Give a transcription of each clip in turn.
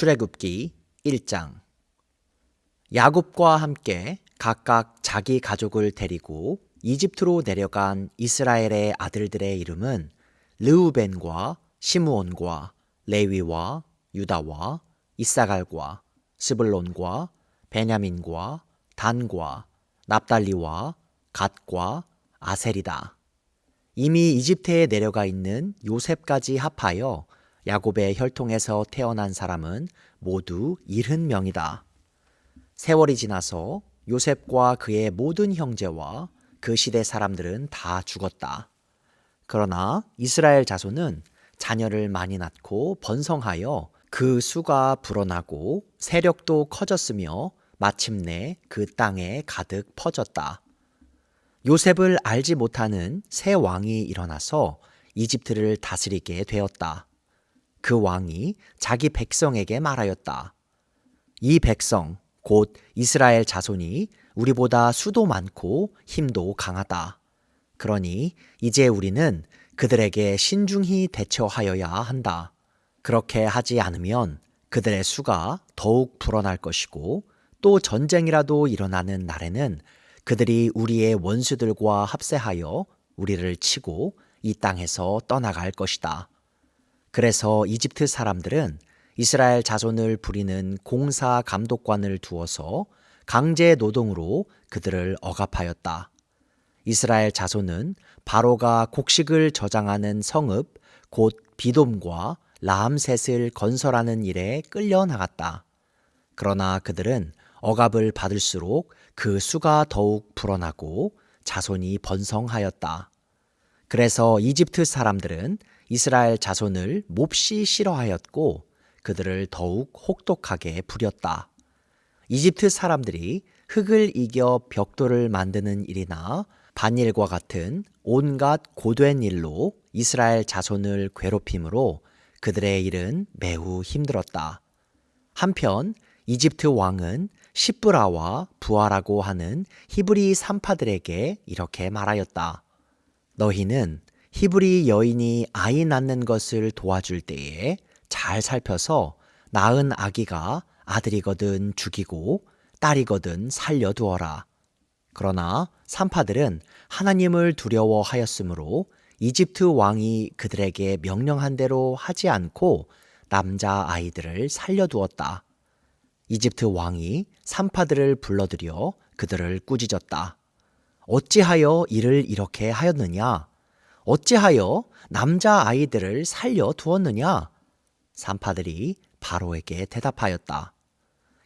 출애굽기 1장. 야곱과 함께 각각 자기 가족을 데리고 이집트로 내려간 이스라엘의 아들들의 이름은 르우벤과 시므온과 레위와 유다와 이사갈과 스불론과 베냐민과 단과 납달리와 갓과 아셀이다. 이미 이집트에 내려가 있는 요셉까지 합하여 야곱의 혈통에서 태어난 사람은 모두 70명이다. 세월이 지나서 요셉과 그의 모든 형제와 그 시대 사람들은 다 죽었다. 그러나 이스라엘 자손은 자녀를 많이 낳고 번성하여 그 수가 불어나고 세력도 커졌으며 마침내 그 땅에 가득 퍼졌다. 요셉을 알지 못하는 새 왕이 일어나서 이집트를 다스리게 되었다. 그 왕이 자기 백성에게 말하였다. 이 백성, 곧 이스라엘 자손이 우리보다 수도 많고 힘도 강하다. 그러니 이제 우리는 그들에게 신중히 대처하여야 한다. 그렇게 하지 않으면 그들의 수가 더욱 불어날 것이고 또 전쟁이라도 일어나는 날에는 그들이 우리의 원수들과 합세하여 우리를 치고 이 땅에서 떠나갈 것이다. 그래서 이집트 사람들은 이스라엘 자손을 부리는 공사 감독관을 두어서 강제 노동으로 그들을 억압하였다. 이스라엘 자손은 바로가 곡식을 저장하는 성읍 곧 비돔과 라암셋을 건설하는 일에 끌려 나갔다. 그러나 그들은 억압을 받을수록 그 수가 더욱 불어나고 자손이 번성하였다. 그래서 이집트 사람들은 이스라엘 자손을 몹시 싫어하였고 그들을 더욱 혹독하게 부렸다. 이집트 사람들이 흙을 이겨 벽돌을 만드는 일이나 반일과 같은 온갖 고된 일로 이스라엘 자손을 괴롭힘으로 그들의 일은 매우 힘들었다. 한편 이집트 왕은 시브라와 부하라고 하는 히브리 산파들에게 이렇게 말하였다. 너희는 히브리 여인이 아이 낳는 것을 도와줄 때에 잘 살펴서 낳은 아기가 아들이거든 죽이고 딸이거든 살려두어라. 그러나 산파들은 하나님을 두려워하였으므로 이집트 왕이 그들에게 명령한 대로 하지 않고 남자 아이들을 살려두었다. 이집트 왕이 산파들을 불러들여 그들을 꾸짖었다. 어찌하여 이를 이렇게 하였느냐? 어찌하여 남자 아이들을 살려두었느냐? 산파들이 바로에게 대답하였다.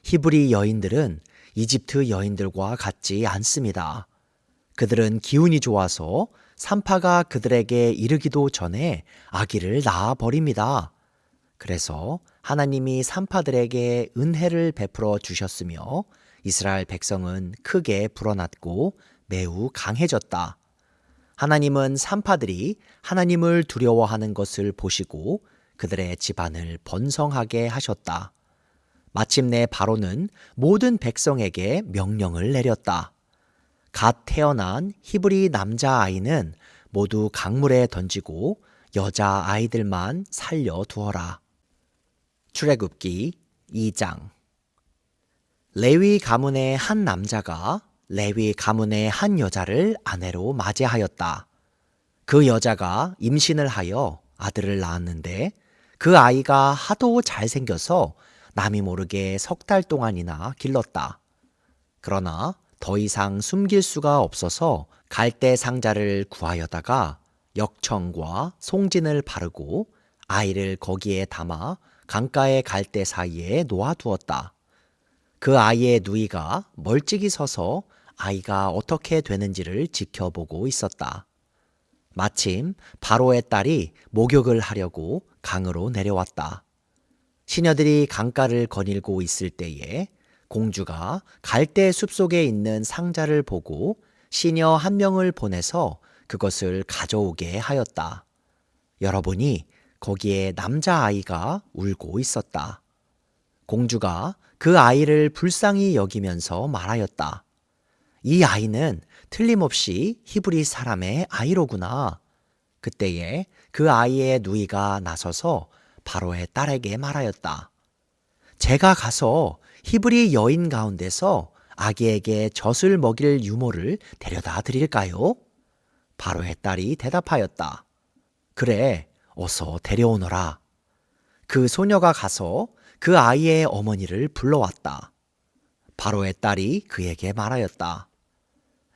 히브리 여인들은 이집트 여인들과 같지 않습니다. 그들은 기운이 좋아서 산파가 그들에게 이르기도 전에 아기를 낳아 버립니다. 그래서 하나님이 산파들에게 은혜를 베풀어 주셨으며 이스라엘 백성은 크게 불어났고 매우 강해졌다. 하나님은 산파들이 하나님을 두려워하는 것을 보시고 그들의 집안을 번성하게 하셨다. 마침내 바로는 모든 백성에게 명령을 내렸다. 갓 태어난 히브리 남자 아이는 모두 강물에 던지고 여자 아이들만 살려두어라. 출애굽기 2장. 레위 가문의 한 남자가 레위 가문의 한 여자를 아내로 맞이하였다. 그 여자가 임신을 하여 아들을 낳았는데 그 아이가 하도 잘생겨서 남이 모르게 3달 동안이나 길렀다. 그러나 더 이상 숨길 수가 없어서 갈대 상자를 구하여다가 역청과 송진을 바르고 아이를 거기에 담아 강가의 갈대 사이에 놓아두었다. 그 아이의 누이가 멀찍이 서서 아이가 어떻게 되는지를 지켜보고 있었다. 마침 바로의 딸이 목욕을 하려고 강으로 내려왔다. 시녀들이 강가를 거닐고 있을 때에 공주가 갈대 숲속에 있는 상자를 보고 시녀 한 명을 보내서 그것을 가져오게 하였다. 열어보니 거기에 남자아이가 울고 있었다. 공주가 그 아이를 불쌍히 여기면서 말하였다. 이 아이는 틀림없이 히브리 사람의 아이로구나. 그때에 그 아이의 누이가 나서서 바로의 딸에게 말하였다. 제가 가서 히브리 여인 가운데서 아기에게 젖을 먹일 유모를 데려다 드릴까요? 바로의 딸이 대답하였다. 그래, 어서 데려오너라. 그 소녀가 가서 그 아이의 어머니를 불러왔다. 바로의 딸이 그에게 말하였다.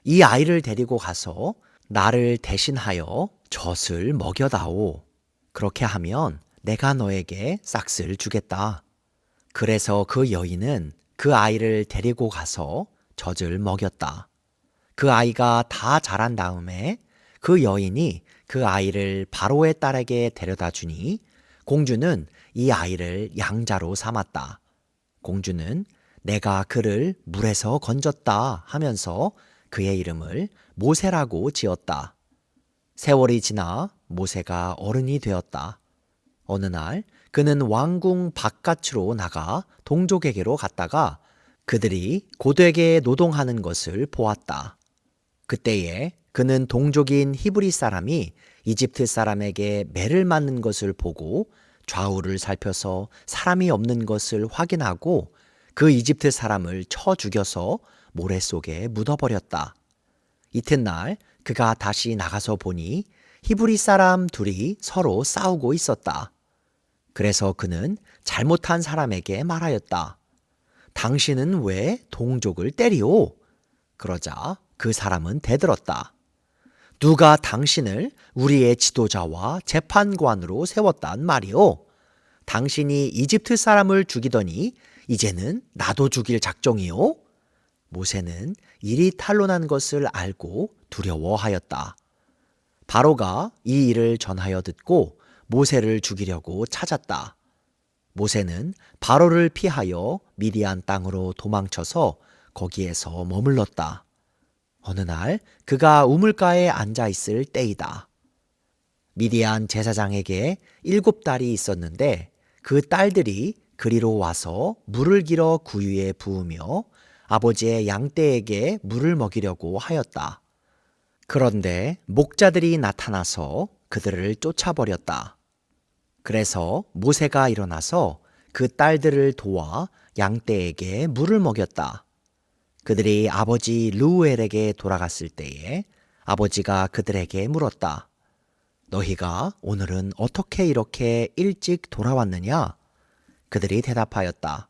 이 아이를 데리고 가서 나를 대신하여 젖을 먹여다오. 그렇게 하면 내가 너에게 싹스를 주겠다. 그래서 그 여인은 그 아이를 데리고 가서 젖을 먹였다. 그 아이가 다 자란 다음에 그 여인이 그 아이를 바로의 딸에게 데려다 주니 공주는 이 아이를 양자로 삼았다. 공주는 내가 그를 물에서 건졌다 하면서 그의 이름을 모세라고 지었다. 세월이 지나 모세가 어른이 되었다. 어느 날 그는 왕궁 바깥으로 나가 동족에게로 갔다가 그들이 고되게 노동하는 것을 보았다. 그때에 그는 동족인 히브리 사람이 이집트 사람에게 매를 맞는 것을 보고 좌우를 살펴서 사람이 없는 것을 확인하고 그 이집트 사람을 쳐 죽여서 모래 속에 묻어버렸다. 이튿날 그가 다시 나가서 보니 히브리 사람 둘이 서로 싸우고 있었다. 그래서 그는 잘못한 사람에게 말하였다. 당신은 왜 동족을 때리오? 그러자 그 사람은 대들었다. 누가 당신을 우리의 지도자와 재판관으로 세웠단 말이오? 당신이 이집트 사람을 죽이더니 이제는 나도 죽일 작정이오? 모세는 일이 탄로난 것을 알고 두려워하였다. 바로가 이 일을 전하여 듣고 모세를 죽이려고 찾았다. 모세는 바로를 피하여 미디안 땅으로 도망쳐서 거기에서 머물렀다. 어느 날 그가 우물가에 앉아 있을 때이다. 미디안 제사장에게 7딸이 있었는데 그 딸들이 그리로 와서 물을 길어 구유에 부으며 아버지의 양떼에게 물을 먹이려고 하였다. 그런데 목자들이 나타나서 그들을 쫓아버렸다. 그래서 모세가 일어나서 그 딸들을 도와 양떼에게 물을 먹였다. 그들이 아버지 르우엘에게 돌아갔을 때에 아버지가 그들에게 물었다. 너희가 오늘은 어떻게 이렇게 일찍 돌아왔느냐? 그들이 대답하였다.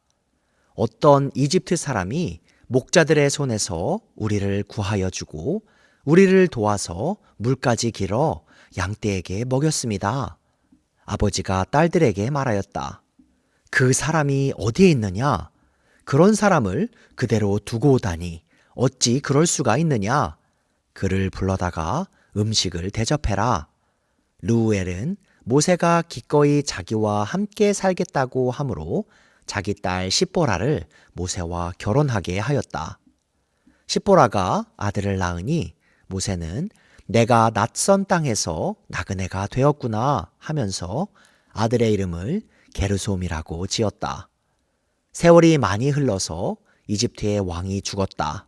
어떤 이집트 사람이 목자들의 손에서 우리를 구하여 주고 우리를 도와서 물까지 길어 양떼에게 먹였습니다. 아버지가 딸들에게 말하였다. 그 사람이 어디에 있느냐? 그런 사람을 그대로 두고 오다니 어찌 그럴 수가 있느냐? 그를 불러다가 음식을 대접해라. 르우엘은 모세가 기꺼이 자기와 함께 살겠다고 하므로 자기 딸 십보라를 모세와 결혼하게 하였다. 십보라가 아들을 낳으니 모세는 내가 낯선 땅에서 나그네가 되었구나 하면서 아들의 이름을 게르솜이라고 지었다. 세월이 많이 흘러서 이집트의 왕이 죽었다.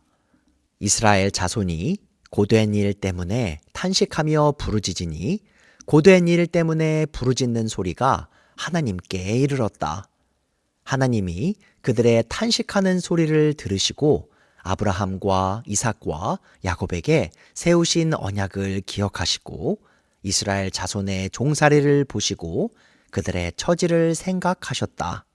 이스라엘 자손이 고된 일 때문에 탄식하며 부르짖으니 고된 일 때문에 부르짖는 소리가 하나님께 이르렀다. 하나님이 그들의 탄식하는 소리를 들으시고 아브라함과 이삭과 야곱에게 세우신 언약을 기억하시고 이스라엘 자손의 종살이를 보시고 그들의 처지를 생각하셨다.